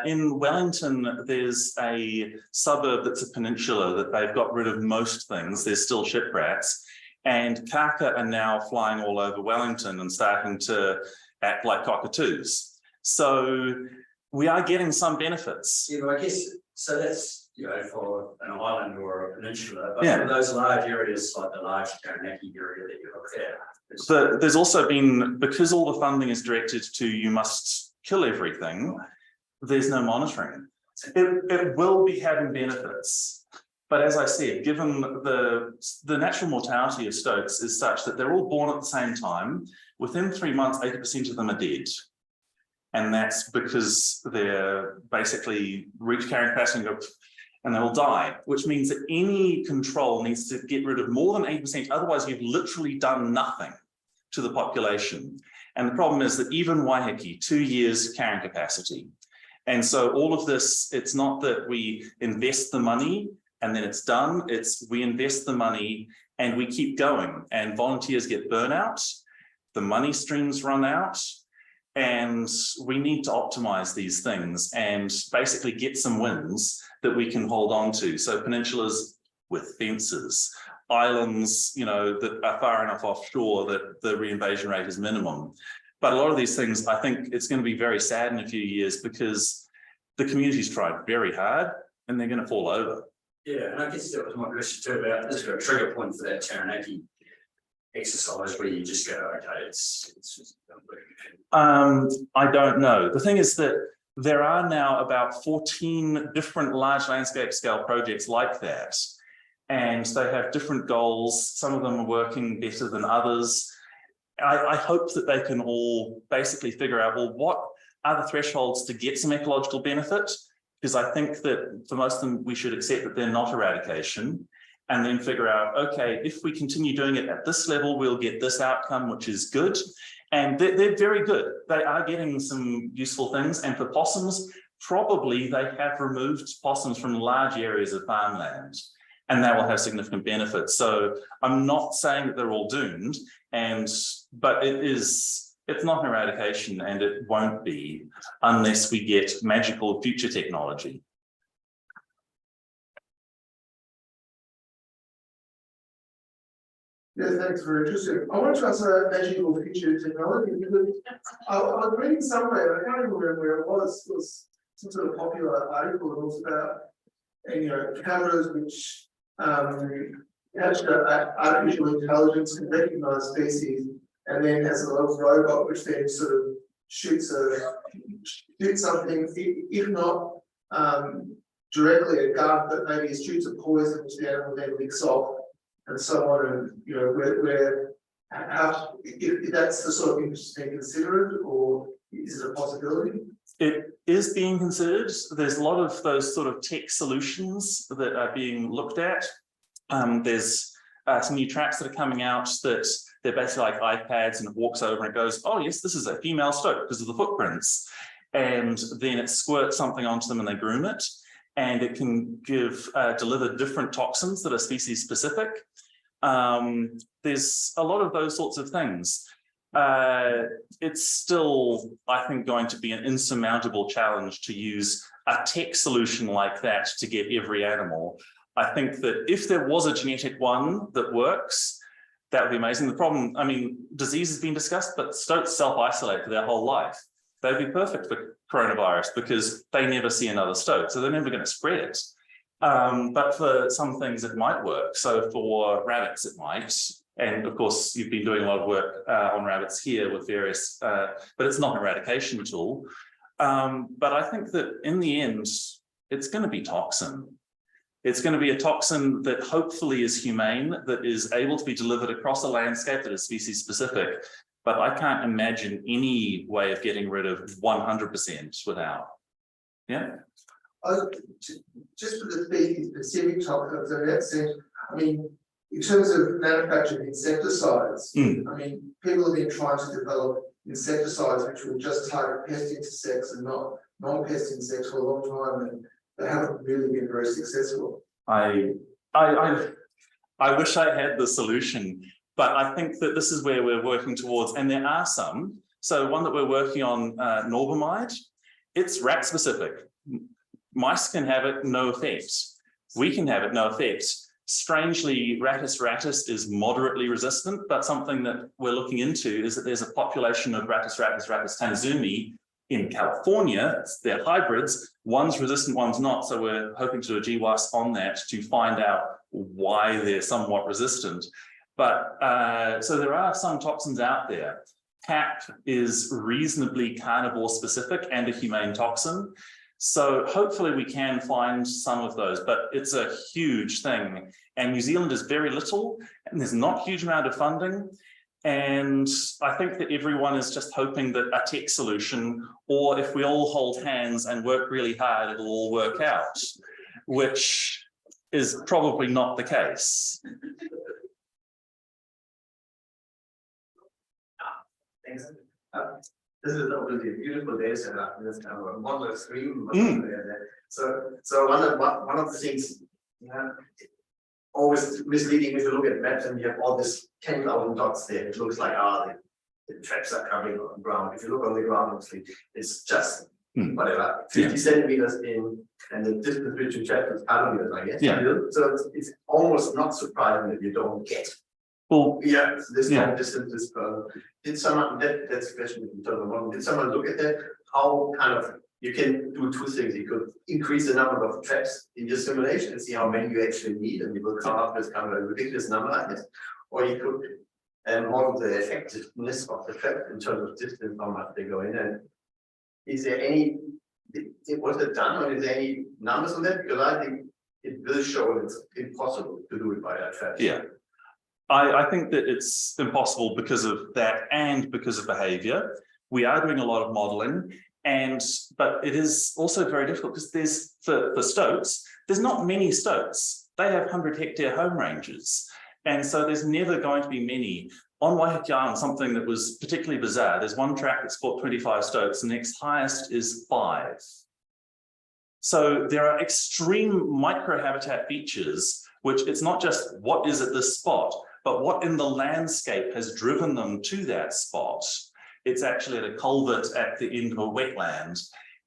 In Wellington, there's a suburb that's a peninsula that they've got rid of most things. There's still ship rats, and kaka are now flying all over Wellington and starting to act like cockatoos. So we are getting some benefits. Yeah, but I guess, so that's, you know, for an island or a peninsula, but yeah. For those large areas like the large Taranaki area that you looked at. There's also been, because all the funding is directed to you must kill everything, there's no monitoring. It will be having benefits. But as I said, given the natural mortality of stoats is such that they're all born at the same time, within 3 months, 80% of them are dead. And that's because they're basically reach carrying capacity and they'll die, which means that any control needs to get rid of more than 80%. Otherwise, you've literally done nothing to the population. And the problem is that even Waiheke, 2 years carrying capacity. And so all of this, it's not that we invest the money and then it's done. It's we invest the money and we keep going, and volunteers get burnout, the money streams run out, and we need to optimize these things and basically get some wins that we can hold on to. So peninsulas with fences, islands, you know, that are far enough offshore that the reinvasion rate is minimum. But a lot of these things, I think it's going to be very sad in a few years because the community's tried very hard and they're going to fall over. Yeah, and I guess that was my question too about this a trigger point for that Taranaki exercise where you just go, okay, it's just I don't know. The thing is that there are now about 14 different large landscape scale projects like that, and they have different goals. Some of them are working better than others. I hope that they can all basically figure out, well, what are the thresholds to get some ecological benefit? Because I think that for most of them, we should accept that they're not eradication, and then figure out, okay, if we continue doing it at this level, we'll get this outcome, which is good. And they're very good. They are getting some useful things. And for possums, probably they have removed possums from large areas of farmland, and that will have significant benefits. So I'm not saying that they're all doomed, but it's not an eradication, and it won't be unless we get magical future technology. Yeah, thanks, very interesting. I want to answer magical future technology because I was reading somewhere, I can't even remember where it was some sort of popular article that was about, you know, cameras which capture artificial intelligence and recognize species, and then has a little robot which then sort of shoots something, if not directly a gun, but maybe it shoots a poison which the animal then licks off, and so on. And you know, if that's the sort of interesting considered, or Is it a possibility? It is being considered. There's a lot of those sort of tech solutions that are being looked at. There's some new traps that are coming out that they're basically like iPads, and it walks over and it goes, oh yes, this is a female stoat because of the footprints. And then it squirts something onto them and they groom it. And it can deliver different toxins that are species specific. There's a lot of those sorts of things. It's still, I think, going to be an insurmountable challenge to use a tech solution like that to get every animal. I think that if there was a genetic one that works, that would be amazing. The problem, I mean, disease has been discussed, but stoats self-isolate for their whole life. They'd be perfect for coronavirus because they never see another stoat, so they're never going to spread it. But for some things it might work. So for rabbits it might. And of course, you've been doing a lot of work on rabbits here with various, but it's not an eradication tool. But I think that in the end, it's going to be toxin. It's going to be a toxin that hopefully is humane, that is able to be delivered across a landscape that is species specific. But I can't imagine any way of getting rid of 100% without. Yeah. Just for the species specific topics in that sense, I mean, in terms of manufacturing insecticides, I mean, people have been trying to develop insecticides which will just target pest insects and not non-pest insects for a long time, and they haven't really been very successful. I wish I had the solution, but I think that this is where we're working towards, and there are some. So one that we're working on, norbamide, it's rat specific. Mice can have it, no effect. We can have it, no effect. Strangely, Rattus rattus is moderately resistant, but something that we're looking into is that there's a population of Rattus tanizumi in California. They're hybrids. One's resistant, one's not. So we're hoping to do a GWAS on that to find out why they're somewhat resistant. But so there are some toxins out there. CAP is reasonably carnivore specific and a humane toxin. So hopefully we can find some of those, but it's a huge thing. And New Zealand is very little, and there's not a huge amount of funding. And I think that everyone is just hoping that a tech solution, or if we all hold hands and work really hard, it'll all work out, which is probably not the case. Thanks. This is obviously a beautiful day setup. This kind of a modular screen. So one of the things always misleading if you look at maps and you have all this 10,000 dots there. It looks like the traps are coming on the ground. If you look on the ground, obviously it's just whatever 50 centimeters in, and the distance between traps is kilometers, I guess. Yeah. So it's almost not surprising that you don't get. Well, yeah, this kind of distance is did someone that's a question in terms of one, did someone look at that? How kind of you can do two things. You could increase the number of traps in your simulation and see how many you actually need, and you will come up with kind of a ridiculous number, I guess. Or you could model the effectiveness of the trap in terms of distance, how much they go in. And is there any was it done, or is there any numbers on that? Because I think it will show it's impossible to do it by a trap. Yeah. I think that it's impossible because of that and because of behavior. We are doing a lot of modeling, but it is also very difficult because there's for stoats, there's not many stoats. They have 100-hectare home ranges. And so there's never going to be many. On Waiheke Island, something that was particularly bizarre, there's one track that's caught 25 stoats, the next highest is 5. So there are extreme microhabitat features, which it's not just what is at this spot, but what in the landscape has driven them to that spot. It's actually at a culvert at the end of a wetland.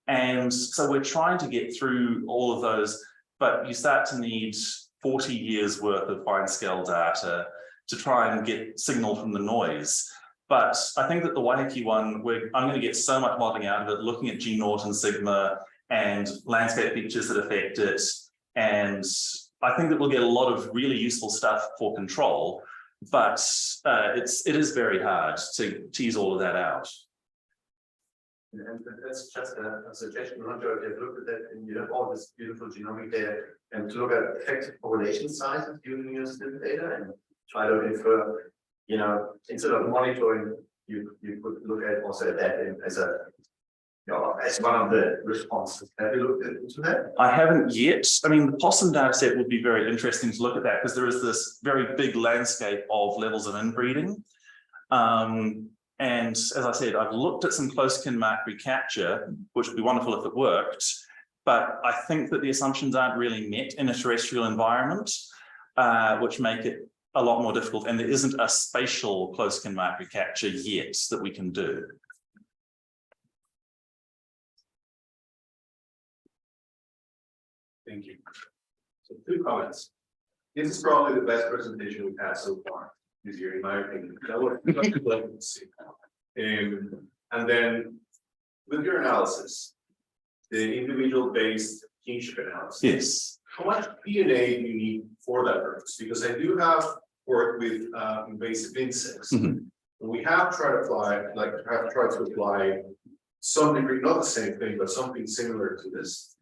And so we're trying to get through all of those, but you start to need 40 years worth of fine scale data to try and get signal from the noise. But I think that the Waiheke one, I'm going to get so much modeling out of it, looking at G naught and sigma and landscape features that affect it. And I think that we'll get a lot of really useful stuff for control, but it is very hard to tease all of that out. And that's just a suggestion. I'm not sure if you've looked at that, and you have all this beautiful genomic data, and to look at effective population sizes using your SNP data and try to infer, instead of monitoring, you could look at also that as a as one of the responses. Have you looked into that? I haven't yet. I mean, the possum data set would be very interesting to look at that because there is this very big landscape of levels of inbreeding. And as I said, I've looked at some close kin mark recapture, which would be wonderful if it worked, but I think that the assumptions aren't really met in a terrestrial environment, which make it a lot more difficult. And there isn't a spatial close kin mark recapture yet that we can do. Thank you. So 2 comments. This is probably the best presentation we've had so far this year, in my opinion. And then with your analysis, the individual based kinship analysis. Yes. How much DNA do you need for that purpose? Because I do have work with invasive insects. We have tried to apply some degree, not the same thing, but something similar to this.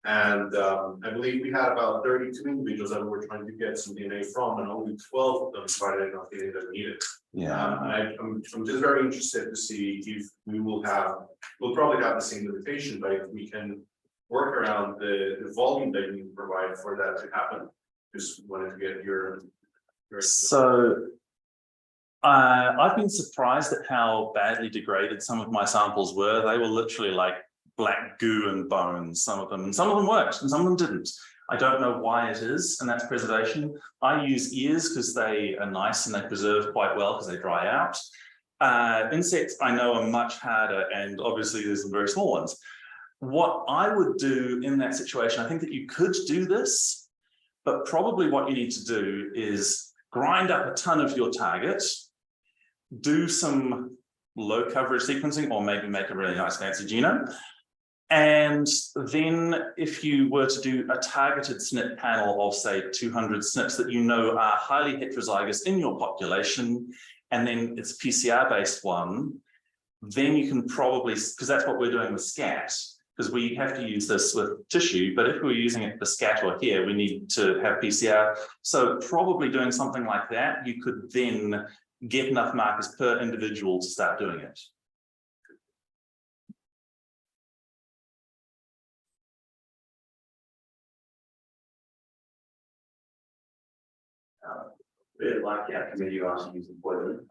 And I believe we had about 32 individuals that we were trying to get some DNA from, and only 12 of them provided enough DNA that we needed. Yeah. I'm just very interested to see if we'll probably have the same limitation, but if we can work around the volume that you provide for that to happen. Just wanted to get your So I've been surprised at how badly degraded some of my samples were. They were literally like black goo and bones, some of them, and some of them worked and some of them didn't. I don't know why it is, and that's preservation. I use ears because they are nice and they preserve quite well because they dry out. Insects I know are much harder, and obviously there's some very small ones. What I would do in that situation, I think that you could do this, but probably what you need to do is grind up a ton of your target, do some low coverage sequencing, or maybe make a really nice fancy genome. And then if you were to do a targeted SNP panel of say 200 SNPs that you know are highly heterozygous in your population, and then it's a PCR based one, then you can probably, because that's what we're doing with SCAT, because we have to use this with tissue, but if we're using it for SCAT or here, we need to have PCR. So probably doing something like that, you could then get enough markers per individual to start doing it. Really like our committee asked to use the poison,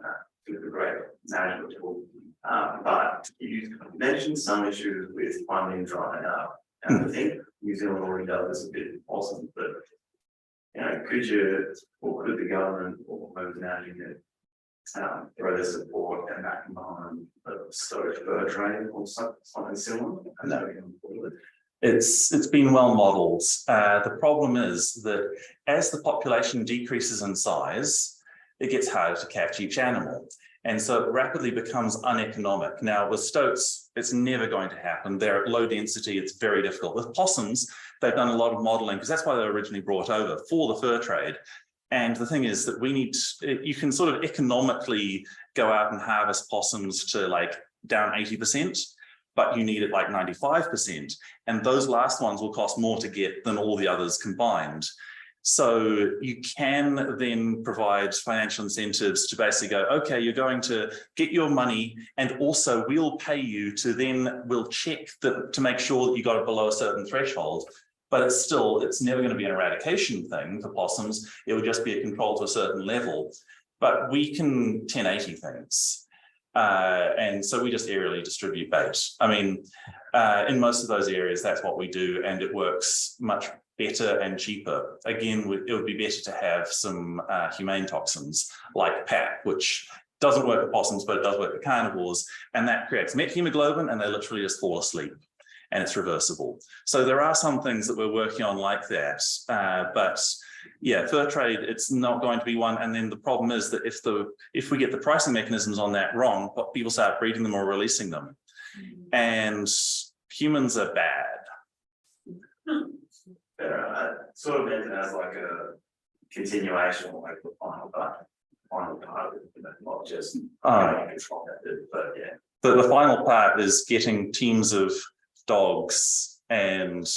it's a great management tool. But you mentioned some issues with funding drying up. And I think New Zealand already does this a bit awesome, but you know, could the government or whoever's managing it throw their support and back behind a storage bird trade or something similar? And that we can afford it. It's been well modeled. The problem is that as the population decreases in size, it gets harder to catch each animal. And so it rapidly becomes uneconomic. Now with stoats, it's never going to happen. They're at low density, it's very difficult. With possums, they've done a lot of modeling because that's why they were originally brought over for the fur trade. And the thing is that you can sort of economically go out and harvest possums to like down 80%. But you need it like 95%. And those last ones will cost more to get than all the others combined. So you can then provide financial incentives to basically go, okay, you're going to get your money and also we'll pay you to then we'll check to make sure that you got it below a certain threshold. But it's never going to be an eradication thing for possums. It would just be a control to a certain level. But we can 1080 things. And so we just aerially distribute bait. I mean, in most of those areas, that's what we do, and it works much better and cheaper. Again, it would be better to have some humane toxins like PAP, which doesn't work at possums, but it does work at carnivores, and that creates methemoglobin, and they literally just fall asleep, and it's reversible. So there are some things that we're working on like that, but yeah, fur trade, it's not going to be one. And then the problem is that if we get the pricing mechanisms on that wrong, people start breeding them or releasing them. And humans are bad. I sort of meant it as like a continuation, like the final part of it, not just control method, but yeah. The final part is getting teams of dogs and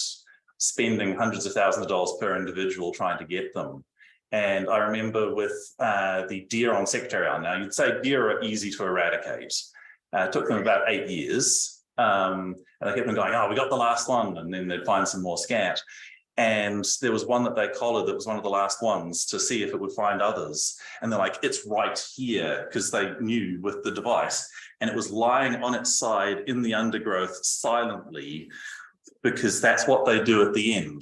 spending hundreds of thousands of dollars per individual trying to get them. And I remember with the deer on Secretary Island, now you'd say deer are easy to eradicate. It took them about 8 years. And they kept on going, oh, we got the last one, and then they'd find some more scat. And there was one that they collared that was one of the last ones to see if it would find others. And they're like, it's right here, because they knew with the device. And it was lying on its side in the undergrowth silently, because that's what they do at the end.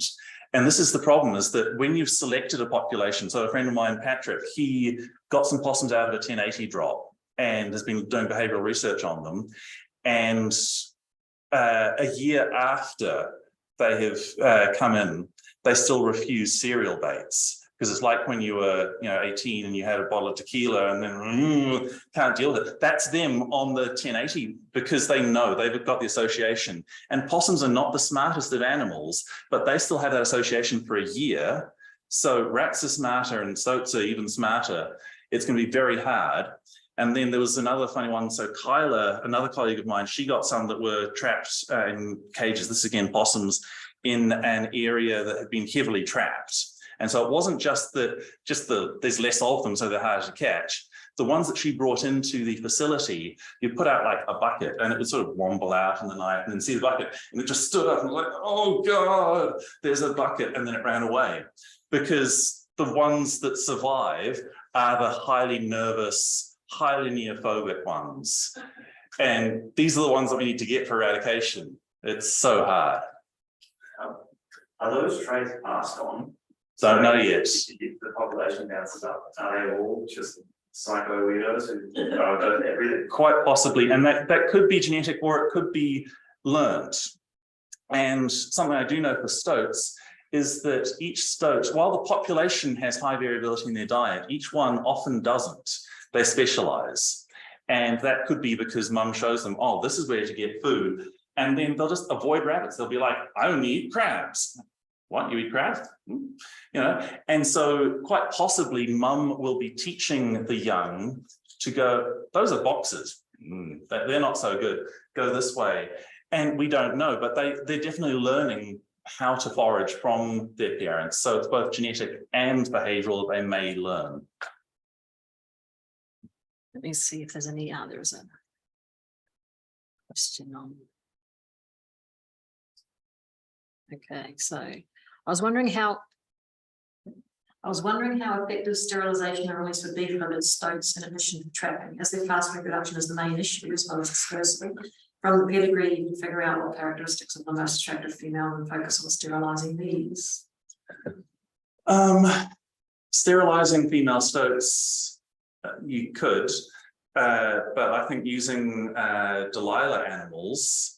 And this is the problem, is that when you've selected a population, so a friend of mine, Patrick, he got some possums out of a 1080 drop and has been doing behavioral research on them. And a year after they have come in, they still refuse cereal baits, because it's like when you were 18 and you had a bottle of tequila and then can't deal with it. That's them on the 1080, because they know they've got the association. And possums are not the smartest of animals, but they still have that association for a year. So rats are smarter and stoats are even smarter. It's going to be very hard. And then there was another funny one. So Kyla, another colleague of mine, she got some that were trapped in cages. This again, possums in an area that had been heavily trapped. And so it wasn't just that, there's less of them, so they're harder to catch. The ones that she brought into the facility, you put out like a bucket and it would sort of womble out in the night and then see the bucket. And it just stood up and was like, oh God, there's a bucket. And then it ran away, because the ones that survive are the highly nervous, highly neophobic ones. And these are the ones that we need to get for eradication. It's so hard. Are those traits passed on? Don't know yet. If the population bounces up, are they all just psycho weirdos who do everything? Quite possibly, and that could be genetic or it could be learned. And something I do know for stoats is that each stoat, while the population has high variability in their diet, each one often doesn't. They specialize. And that could be because mum shows them, oh, this is where to get food. And then they'll just avoid rabbits. They'll be like, I only eat crabs. What, you eat crabs? And so quite possibly mum will be teaching the young to go, those are boxes. They're not so good. Go this way. And we don't know, but they're definitely learning how to forage from their parents. So it's both genetic and behavioral that they may learn. Let me see if there's any others. A question on. Okay, so I was wondering how effective sterilisation and release would be for the stoats in addition to trapping, as their fast reproduction is the main issue as well as dispersal. From the pedigree, you can figure out what characteristics of the most attractive female and focus on sterilising these. Sterilising female stoats, you could. But I think using Delilah animals,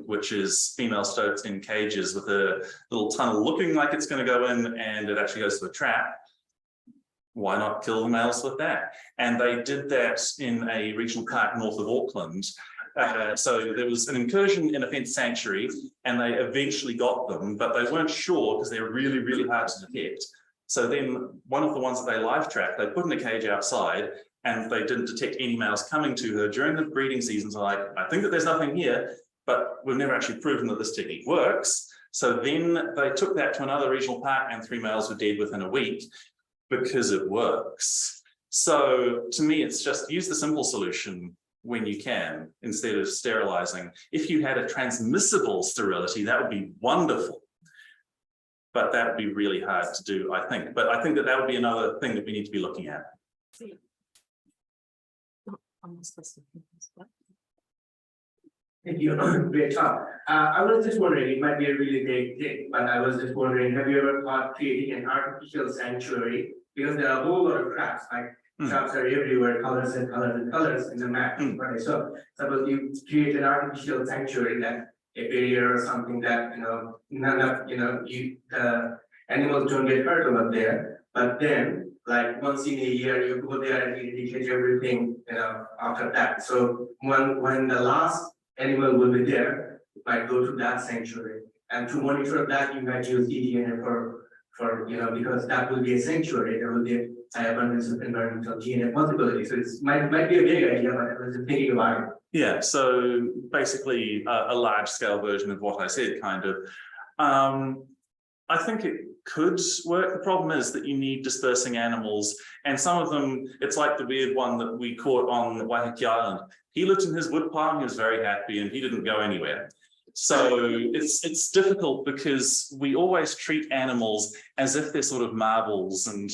which is female stoats in cages with a little tunnel looking like it's going to go in and it actually goes to a trap, why not kill the males with that? And they did that in a regional park north of Auckland. So there was an incursion in a fenced sanctuary and they eventually got them, but they weren't sure because they're really, really hard to detect. So then one of the ones that they live tracked, they put in a cage outside and they didn't detect any males coming to her during the breeding seasons. Like, I think that there's nothing here, but we've never actually proven that this technique works. So then they took that to another regional park and 3 males were dead within a week because it works. So to me, it's just use the simple solution when you can, instead of sterilizing. If you had a transmissible sterility, that would be wonderful. But that would be really hard to do, I think. But I think that that would be another thing that we need to be looking at. Thank you. Great talk. I was just wondering, it might be a really big thing, but I was just wondering, have you ever thought creating an artificial sanctuary? Because there are a whole lot of traps, like traps are everywhere, colors and colors and colors in the map. Right? So suppose you create an artificial sanctuary, that a barrier or something that none of the animals don't get hurt over there. But then, like once in a year, you go there and eradicate everything, after that. So when the last animal will be there, you might go to that sanctuary. And to monitor that, you might use eDNA for because that will be a sanctuary. There will be a high abundance of environmental DNA possibilities. So it might be a big idea, but I was thinking about it. Yeah, so basically a large scale version of what I said, kind of. I think it could work. The problem is that you need dispersing animals, and some of them, it's like the weird one that we caught on Waiheke Island. He lived in his wood pile and he was very happy and he didn't go anywhere. So it's difficult because we always treat animals as if they're sort of marbles, and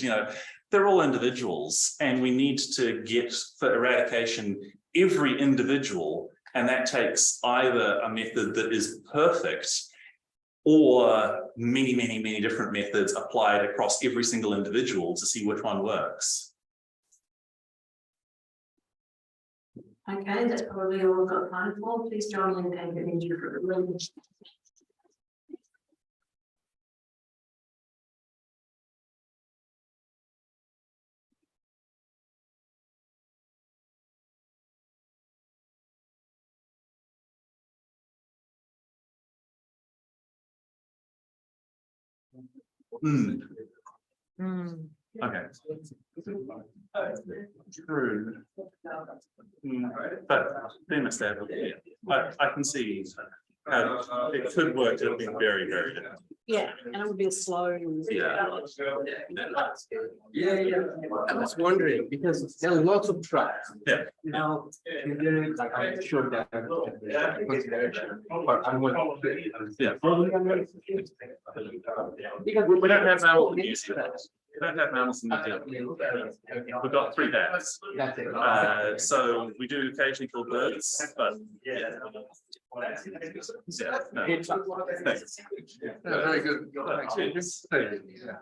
they're all individuals, and we need to get for eradication every individual, and that takes either a method that is perfect or many different methods applied across every single individual to see which one works. Okay, that's probably all we've got time for. Please join me in thanking you for the really. Okay. True. But they must have, I can see it could work to have been very different. Yeah, and it would be a slow. Yeah. I was wondering, because there are lots of tracks. Yeah. Now, like I'm sure that consideration, but I'm going to. Yeah. Because We don't have mammals in New Zealand. We don't have mammals in New Zealand. We've got 3 bats. That's it. So we do occasionally kill birds, but yeah. Yeah, no. Thanks. Very good.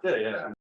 Yeah, yeah.